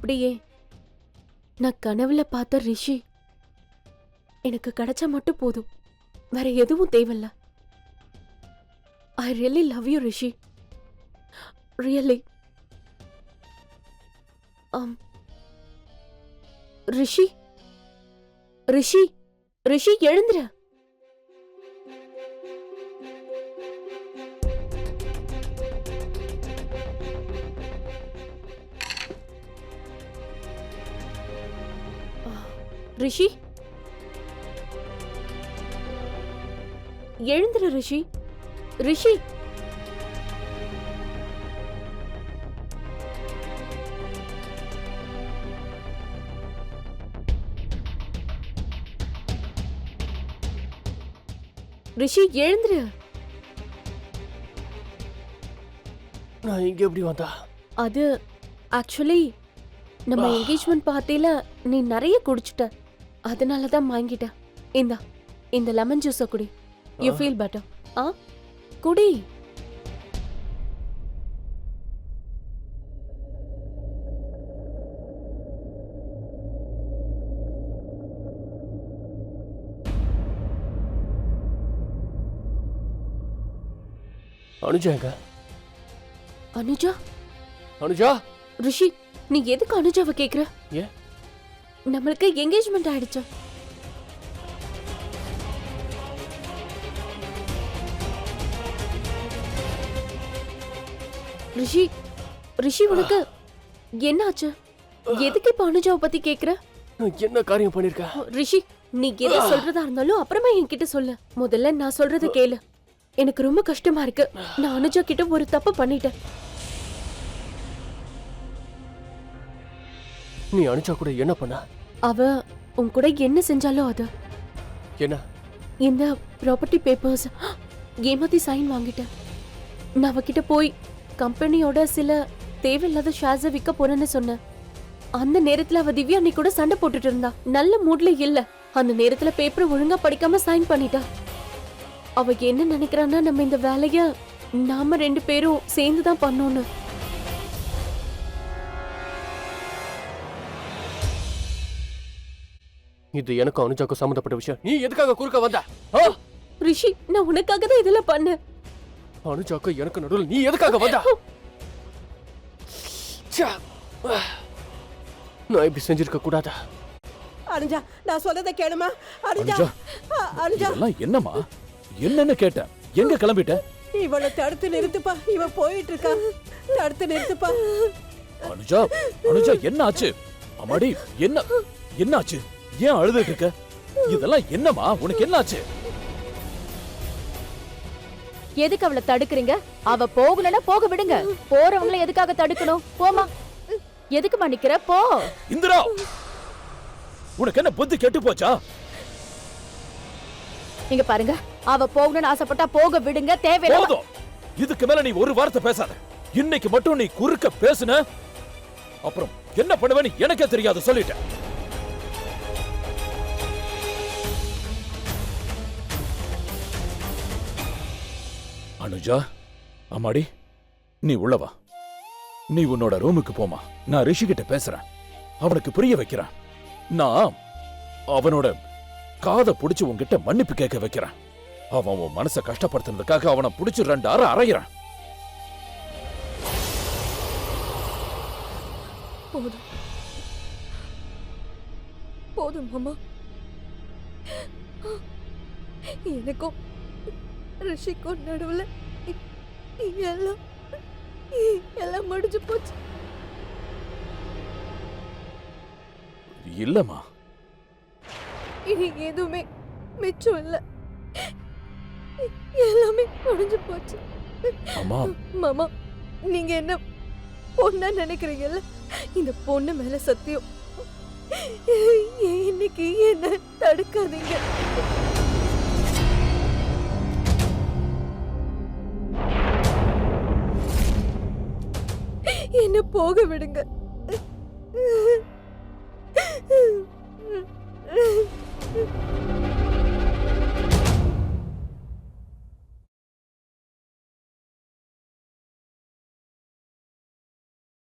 அப்படியே நான் கனவுல பார்த்த ரிஷி எனக்கு கிடைச்சா மட்டும் போதும், வேற எதுவும் தேவையில்ல. I really love you Rishi, really. Rishi Rishi Rishi எழுந்துற. ரிஷி எழுந்துரு ரிஷி. ரிஷி ரிஷி எழுந்துரு. நான் இங்க எப்படி வந்தா? அது ஆக்சுவலி நம்ம என்கேஜ்மெண்ட் பார்ட்டில நீ நிறைய குடிச்சிட்ட, அதனால தான் வாங்கிட்ட. இந்த லெமன் ஜூஸை குடி. You feel better. குடி. அனுஜா எங்க? அனுஜா? அனுஜா? ரிஷி, நீ எதுக்கு அனுஜாவை கேக்குற? ஏன்? நம்மளுக்கு என்கேஜ்மெண்ட் ஆயிடுச்சு. ரிஷி, ரிஷி உனக்கு என்னாச்சு? எதுக்கு இப்ப அனுஜாவை பத்தி கேக்குற? என்ன காரியம் பண்ணிருக்க? ரிஷி, நீ எதை சொல்றதா இருந்தாலும் அப்புறமா என்கிட்ட சொல்லு. முதல்ல நான் சொல்றத கேளு. எனக்கு ரொம்ப கஷ்டமா இருக்கு. நான் அனுஜா கிட்ட ஒரு தப்பு பண்ணிட்டேன். நீ அனுஜா கூட என்ன பண்ண? அவ உன் கூட என்ன செஞ்சாலும் அது என்ன? இந்த ப்ராப்பர்ட்டி பேப்பர்ஸ் ஏமாத்தி சைன் வாங்கிட்டேன். நான் அவகிட்ட போய் கம்பெனியோட சில தேவையில்லாத ஷேர்ஸை விற்க போறேன்னு சொன்னேன். அந்த நேரத்துல அவ திவ்யா நீ கூட சண்டை போட்டுட்டு இருந்தா. நல்ல மூட்ல இல்ல. அந்த நேரத்துல பேப்பர் ஒழுங்கா படிக்காம சைன் பண்ணிட்டா. அவ என்ன நினைக்கிறான்னா நம்ம இந்த வேலைய நாம 2 பேரும் சேர்ந்துதான் பண்ணோன்னு. இது எனக்கு அனுஜாக்கு சம்பந்தப்பட்ட விஷயம். நீ எதுக்காக குறுக்க வந்த? ரிஷி, நான் உனக்காக தான் இதெல்லாம் பண்ணேன். அனுஜாக்கு எனக்கு நடுவில் நீ எதுக்காக வந்த? நான் இப்படி செஞ்சிருக்க கூடாதா? அனுஜா, நான் சொல்றத கேளுமா? அனுஜா, அனுஜா, என்னம்மா? என்னன்னு கேட்டேன். எங்க கிளம்பிட்ட? இவளை தடுத்து நிறுத்துப்பா. இவ போயிட்டு இருக்கா. தடுத்து நிறுத்துப்பா. அனுஜா, அனுஜா என்ன ஆச்சு? அம்மாடி, என்ன ஆச்சு? ஏன் அழுதுட்டு இருக்க? இதெல்லாம் என்னம்மா? உனக்கு என்ன ஆச்சு? எதுக்கு அவளை தடுக்குறீங்க? அவ போகலன்னா போக விடுங்க. போறவங்கள எதுக்காக தடுக்கணும்? போமா. எதுக்குமா நிக்கிற? போ. இந்திரா, உனக்கு என்ன புத்தி கெட்டு போச்சா? நீங்க பாருங்க, அவ போகணும்னு ஆசைப்பட்டா போக விடுங்க. தேவையில்லை. போதும். இதுக்கு மேல நீ ஒரு வார்த்தை பேசாத. இன்னைக்கு மட்டும் நீ குறுக்க பேசுன, அப்புறம் என்ன பண்ணுவேன்னு எனக்கே தெரியாது. சொல்லிட்டேன். அனுஜா, அம்மாடி, நீ உள்ளவா. நீ உன்னோட ரூமுக்கு போமா. நான் ரிஷி கிட்ட பேசுறேன். அவனுக்கு புரிய வைக்கிறேன். நான் அவனோட காதை புடிச்சு உன்கிட்ட மன்னிப்பு கேட்க வைக்கிறேன். அவன் உன் மனசை கஷ்டப்படுத்துறதுக்காக அவனை புடிச்சு 2 அறை அறையிறான். போதும் போதும் மாமா. எனக்கும் ரிஷிக்கும் நடுவுல எல்லாம் முடிஞ்சு போச்சு. இல்லம்மா, இனி எதுவுமே மிச்சம் இல்ல. எல்லாமே முடிஞ்சு போச்சு. அம்மா, மாமா, நீங்க என்ன பொண்ணா நினைக்கிறீங்கல்ல? இந்த பொண்ணு மேல சத்தியம், இன்னைக்கு என்ன தடுக்காதீங்க. என்ன போக விடுங்க.